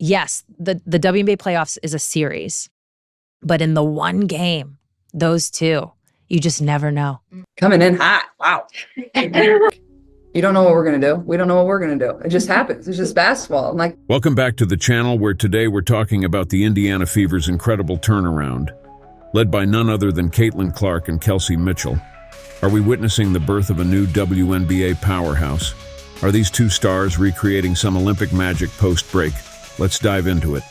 yes, the WNBA playoffs is a series, but in the one game, those two, you just never know. Coming in hot. Wow. You don't know what we're going to do. We don't know what we're going to do. It just happens. It's just basketball. I'm like, welcome back to the channel, where today we're talking about the Indiana Fever's incredible turnaround. Led by none other than Clark and Kelsey Mitchell. Are we witnessing the birth of a new WNBA powerhouse? Are these two stars recreating some Olympic magic post-break? Let's dive into it.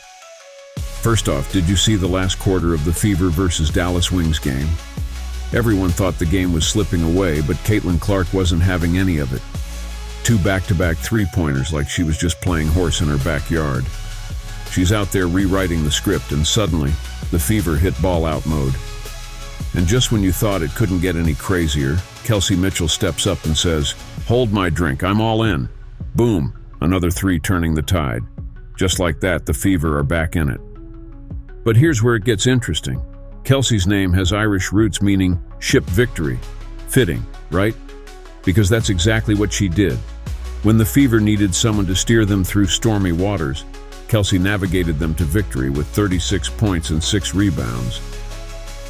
First off, did you see the last quarter of the Fever versus Dallas Wings game? Everyone thought the game was slipping away, but Clark wasn't having any of it. 2 back-to-back three-pointers like she was just playing horse in her backyard. She's out there rewriting the script, and suddenly, the Fever hit ball-out mode. And just when you thought it couldn't get any crazier, Kelsey Mitchell steps up and says, "Hold my drink, I'm all in." Boom, another three turning the tide. Just like that, the Fever are back in it. But here's where it gets interesting. Kelsey's name has Irish roots meaning ship victory. Fitting, right? Because that's exactly what she did. When the Fever needed someone to steer them through stormy waters, Kelsey navigated them to victory with 36 points and 6 rebounds.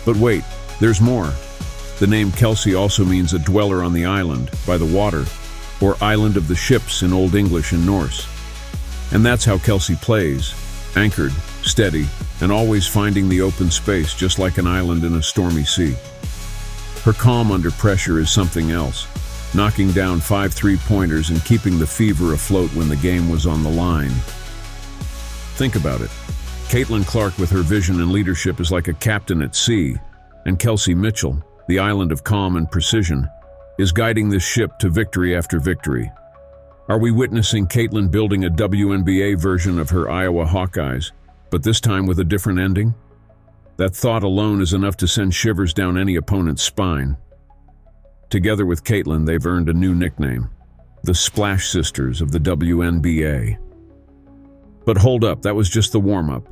But wait, there's more. The name Kelsey also means a dweller on the island, by the water, or island of the ships in Old English and Norse. And that's how Kelsey plays, anchored, steady, and always finding the open space, just like an island in a stormy sea. Her calm under pressure is something else, knocking down 5 three-pointers and keeping the Fever afloat when the game was on the line. Think about it. Clark with her vision and leadership is like a captain at sea, and Kelsey Mitchell, the island of calm and precision, is guiding this ship to victory after victory. Are we witnessing Caitlin building a WNBA version of her Iowa Hawkeyes, but this time with a different ending? That thought alone is enough to send shivers down any opponent's spine. Together with Caitlin, they've earned a new nickname, the Splash Sisters of the WNBA. But hold up, that was just the warm-up.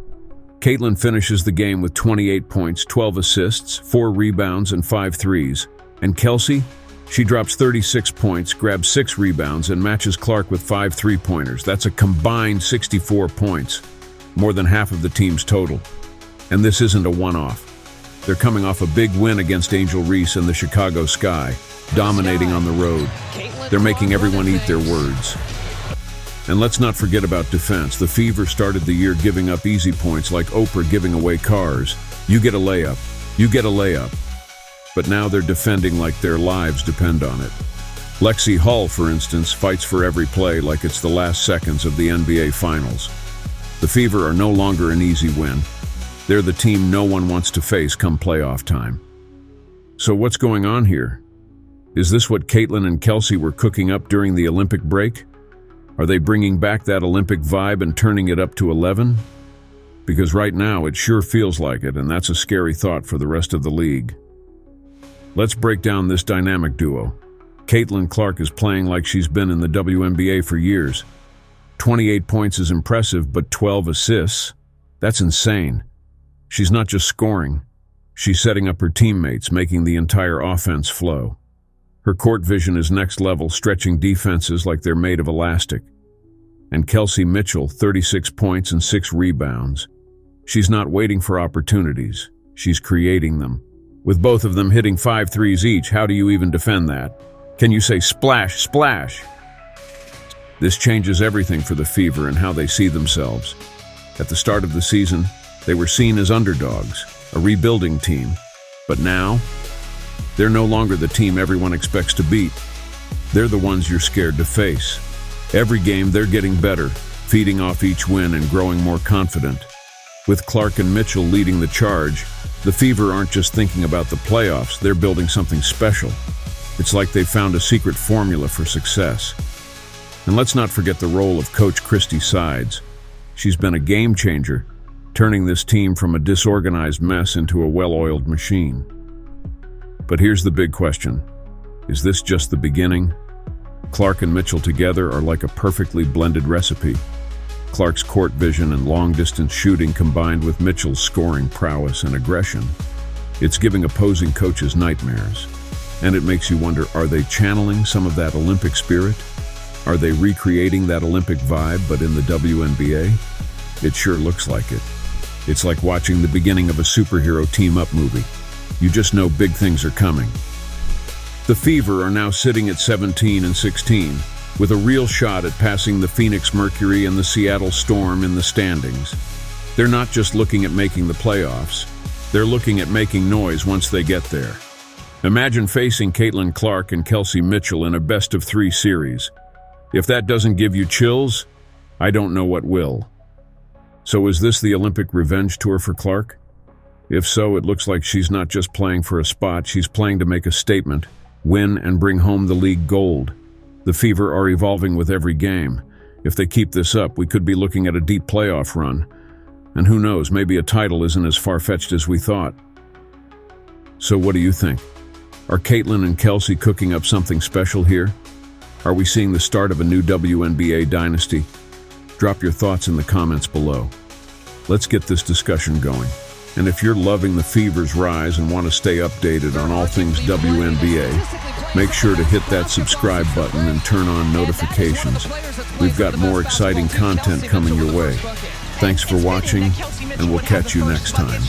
Caitlin finishes the game with 28 points, 12 assists, 4 rebounds, and 5 threes. And Kelsey? She drops 36 points, grabs 6 rebounds, and matches Clark with 5 three-pointers. That's a combined 64 points, more than half of the team's total. And this isn't a one-off. They're coming off a big win against Angel Reese and the Chicago Sky, dominating on the road. They're making everyone eat their words. And let's not forget about defense. The Fever started the year giving up easy points like Oprah giving away cars. You get a layup. You get a layup. But now they're defending like their lives depend on it. Lexi Hull, for instance, fights for every play like it's the last seconds of the NBA Finals. The Fever are no longer an easy win. They're the team no one wants to face come playoff time. So what's going on here? Is this what Caitlin and Kelsey were cooking up during the Olympic break? Are they bringing back that Olympic vibe and turning it up to 11? Because right now it sure feels like it, and that's a scary thought for the rest of the league. Let's break down this dynamic duo. Clark is playing like she's been in the WNBA for years. 28 points is impressive, but 12 assists? That's insane. She's not just scoring. She's setting up her teammates, making the entire offense flow. Her court vision is next level, stretching defenses like they're made of elastic. And Kelsey Mitchell, 36 points and 6 rebounds. She's not waiting for opportunities. She's creating them. With both of them hitting 5 threes each, how do you even defend that? Can you say splash, splash? This changes everything for the Fever and how they see themselves. At the start of the season, they were seen as underdogs, a rebuilding team. But now, they're no longer the team everyone expects to beat. They're the ones you're scared to face. Every game, they're getting better, feeding off each win and growing more confident. With Clark and Mitchell leading the charge, the Fever aren't just thinking about the playoffs, they're building something special. It's like they've found a secret formula for success. And let's not forget the role of Coach Christy Sides. She's been a game changer, turning this team from a disorganized mess into a well-oiled machine. But here's the big question. Is this just the beginning? Clark and Mitchell together are like a perfectly blended recipe. Clark's court vision and long-distance shooting combined with Mitchell's scoring prowess and aggression. It's giving opposing coaches nightmares. And it makes you wonder, are they channeling some of that Olympic spirit? Are they recreating that Olympic vibe, but in the WNBA? It sure looks like it. It's like watching the beginning of a superhero team-up movie. You just know big things are coming. The Fever are now sitting at 17-16, with a real shot at passing the Phoenix Mercury and the Seattle Storm in the standings. They're not just looking at making the playoffs, they're looking at making noise once they get there. Imagine facing Clark and Kelsey Mitchell in a best-of-3 series. If that doesn't give you chills, I don't know what will. So is this the Olympic revenge tour for Clark? If so, it looks like she's not just playing for a spot, she's playing to make a statement, win and bring home the league gold. The Fever are evolving with every game. If they keep this up, we could be looking at a deep playoff run. And who knows, maybe a title isn't as far-fetched as we thought. So what do you think? Are Caitlin and Kelsey cooking up something special here? Are we seeing the start of a new WNBA dynasty? Drop your thoughts in the comments below. Let's get this discussion going. And if you're loving the Fever's rise and want to stay updated on all things WNBA, make sure to hit that subscribe button and turn on notifications. We've got more exciting content coming your way. Thanks for watching, and we'll catch you next time.